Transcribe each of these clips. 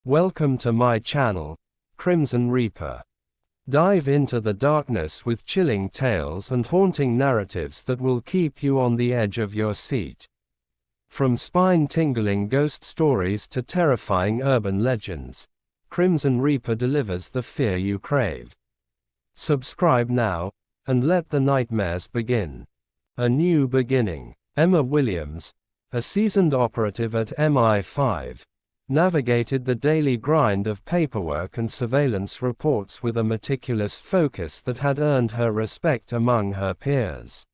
Welcome to my channel, Crimson Reaper. Dive into the darkness with chilling tales and haunting narratives that will keep you on the edge of your seat. From spine-tingling ghost stories to terrifying urban legends, Crimson Reaper delivers the fear you crave. Subscribe now, and let the nightmares begin. A new beginning. Emma Williams, a seasoned operative at MI5, navigated the daily grind of paperwork and surveillance reports with a meticulous focus that had earned her respect among her peers.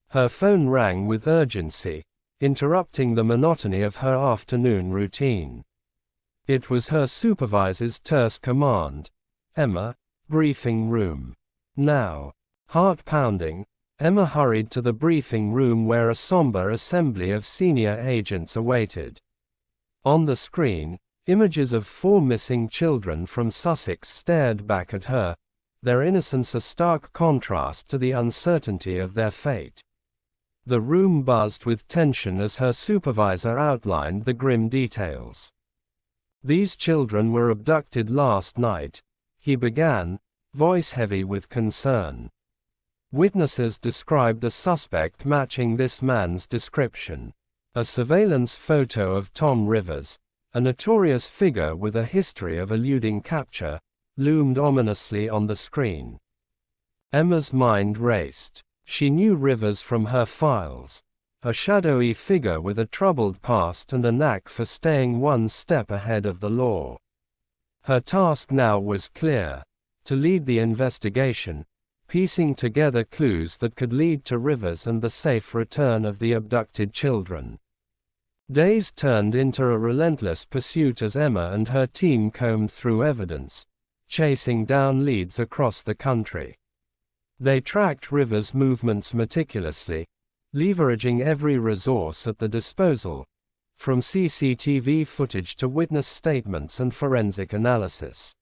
Her phone rang with urgency, interrupting the monotony of her afternoon routine. It was her supervisor's terse command, "Emma, briefing room. Now." Heart pounding, Emma hurried to the briefing room where a somber assembly of senior agents awaited. On the screen, images of 4 missing children from Sussex stared back at her, their innocence a stark contrast to the uncertainty of their fate. The room buzzed with tension as her supervisor outlined the grim details. "These children were abducted last night," he began, voice heavy with concern. Witnesses described a suspect matching this man's description. A surveillance photo of Tom Rivers, a notorious figure with a history of eluding capture, loomed ominously on the screen. Emma's mind raced. She knew Rivers from her files, a shadowy figure with a troubled past and a knack for staying one step ahead of the law. Her task now was clear: to lead the investigation, piecing together clues that could lead to Rivers and the safe return of the abducted children. Days turned into a relentless pursuit as Emma and her team combed through evidence, chasing down leads across the country. They tracked Rivers' movements meticulously, leveraging every resource at their disposal, from CCTV footage to witness statements and forensic analysis.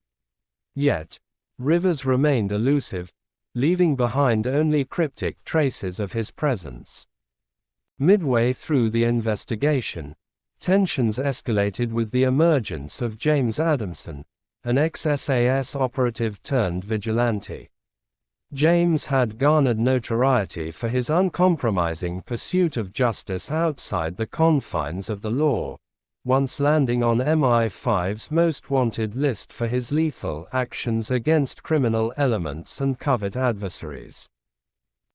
Yet, Rivers remained elusive, leaving behind only cryptic traces of his presence. Midway through the investigation, tensions escalated with the emergence of James Adamson, an ex-SAS operative turned vigilante. James had garnered notoriety for his uncompromising pursuit of justice outside the confines of the law, once landing on MI5's most wanted list for his lethal actions against criminal elements and covert adversaries.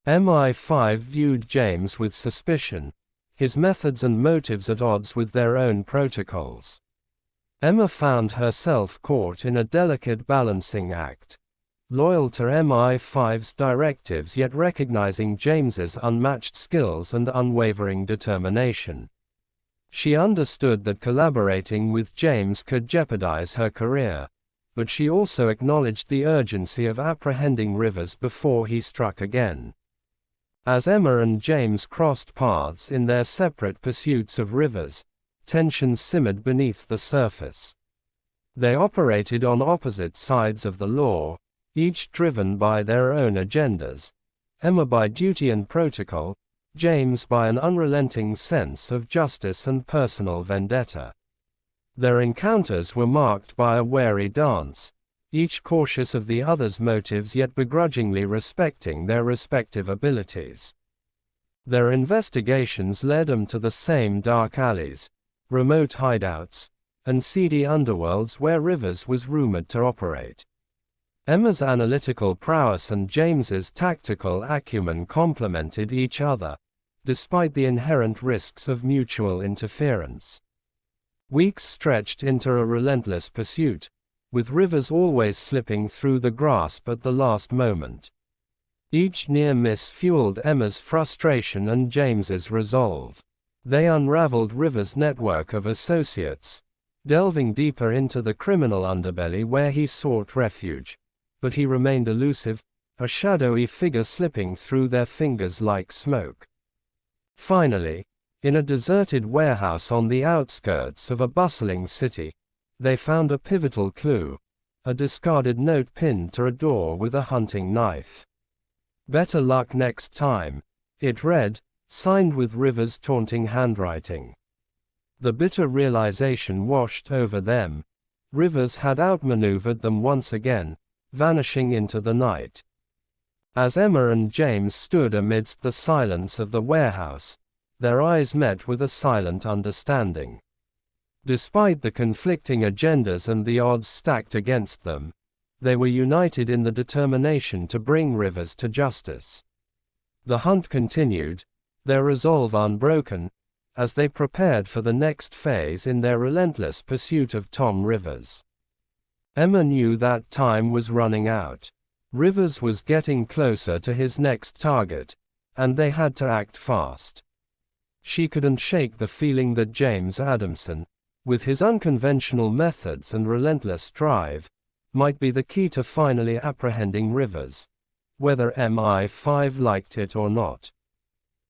MI5 viewed James with suspicion, his methods and motives at odds with their own protocols. Emma found herself caught in a delicate balancing act, loyal to MI5's directives yet recognizing James's unmatched skills and unwavering determination. She understood that collaborating with James could jeopardize her career, but she also acknowledged the urgency of apprehending Rivers before he struck again. As Emma and James crossed paths in their separate pursuits of Rivers, tensions simmered beneath the surface. They operated on opposite sides of the law, each driven by their own agendas, Emma by duty and protocol, James by an unrelenting sense of justice and personal vendetta. Their encounters were marked by a wary dance, each cautious of the other's motives yet begrudgingly respecting their respective abilities. Their investigations led them to the same dark alleys, remote hideouts, and seedy underworlds where Rivers was rumored to operate. Emma's analytical prowess and James's tactical acumen complemented each other, despite the inherent risks of mutual interference. Weeks stretched into a relentless pursuit, with Rivers always slipping through the grasp at the last moment. Each near miss fueled Emma's frustration and James's resolve. They unraveled Rivers' network of associates, delving deeper into the criminal underbelly where he sought refuge, but he remained elusive, a shadowy figure slipping through their fingers like smoke. Finally, in a deserted warehouse on the outskirts of a bustling city, they found a pivotal clue, a discarded note pinned to a door with a hunting knife. "Better luck next time," it read, signed with Rivers' taunting handwriting. The bitter realization washed over them, Rivers had outmaneuvered them once again, vanishing into the night. As Emma and James stood amidst the silence of the warehouse, their eyes met with a silent understanding. Despite the conflicting agendas and the odds stacked against them, they were united in the determination to bring Rivers to justice. The hunt continued, their resolve unbroken, as they prepared for the next phase in their relentless pursuit of Tom Rivers. Emma knew that time was running out. Rivers was getting closer to his next target, and they had to act fast. She couldn't shake the feeling that James Adamson, with his unconventional methods and relentless drive, might be the key to finally apprehending Rivers, whether MI5 liked it or not.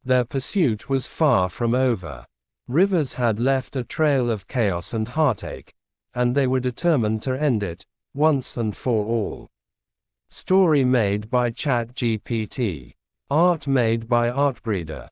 Their pursuit was far from over. Rivers had left a trail of chaos and heartache, and they were determined to end it, once and for all. Story made by ChatGPT. Art made by Artbreeder.